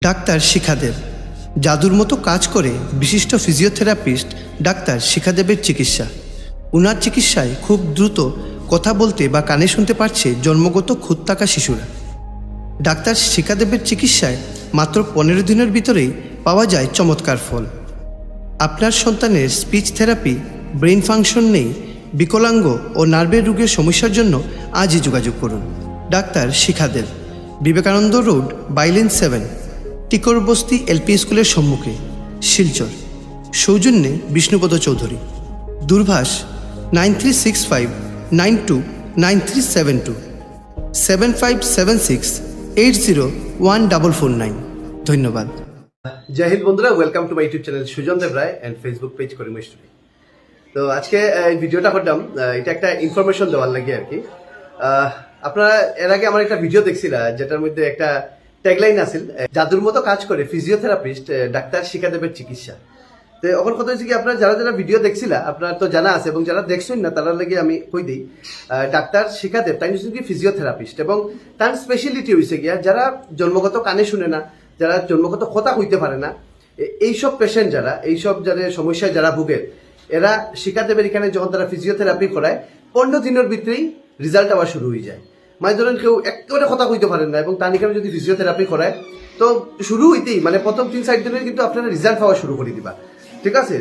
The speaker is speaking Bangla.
ডাক্তার শিখাদেব জাদুর মতো কাজ করে বিশিষ্ট ফিজিওথেরাপিস্ট ডাক্তার শিখাদেবের চিকিৎসা। ওনার চিকিৎসায় খুব দ্রুত কথা বলতে বা কানে শুনতে পারছে জন্মগত খুঁত থাকা শিশুরা। ডাক্তার শিখাদেবের চিকিৎসায় মাত্র 15 দিনের ভিতরেই পাওয়া যায় চমৎকার ফল। আপনার সন্তানের স্পিচ থেরাপি, ব্রেন ফাংশন নেই, বিকলাঙ্গ ও নার্ভের রোগের সমস্যার জন্য আজই যোগাযোগ করুন। ডাক্তার শিখাদেব, বিবেকানন্দ রোড, বাইলেন 7, টিকর বস্তি এলপি স্কুলের সম্মুখে, শিলচর। সৌজন্যে বিষ্ণুপদ চৌধুরী। দূরভাষ 9365929372 7576801449। ধন্যবাদ। জয় হিন্দ বন্ধুরা, welcome to my YouTube channel Sujan Dev Roy and Facebook page Karim studio. তো আজকে এই ভিডিওটা করলাম, এটা একটা ইনফরমেশন দেওয়ার লাগে আর কি। আপনারা এর আগে আমার একটা ভিডিও দেখছিলা যেটার মধ্যে একটা ট্যাগলাইন আছিল, জাদুর মতো কাজ করে ফিজিওথেরাপিস্ট ডাক্তার শিখাদেবের চিকিৎসা। তো এখন কথা হচ্ছে কি, আপনারা যারা যারা ভিডিও দেখছিলা আপনার তো জানা আছে, এবং যারা দেখছেন না তারা লাগে আমি কই দিই, ডাক্তার শিখাদেব তাই হচ্ছে কি ফিজিওথেরাপিস্ট, এবং তার স্পেশালিটি হয়েছে গিয়া যারা জন্মগত কানে শুনে না, যারা জন্মগত কথা কইতে পারে না, এইসব পেশেন্ট যারা এইসব যাদের সমস্যায় যারা ভুগে, এরা শিখাদেবের এখানে যখন তারা ফিজিওথেরাপি করায় 15 দিনের ভিতরেই রেজাল্ট আবার শুরু হয়ে যায়। মানে ধরেন কেউ একেবারে কথা কইতে পারেন না এবং তার এখানে যদি ফিজিওথেরাপি করায় তো শুরু হইতেই মানে প্রথম 3-4 দিনের কিন্তু আপনারা রেজাল্ট পাওয়া শুরু করে দিবা, ঠিক আছে।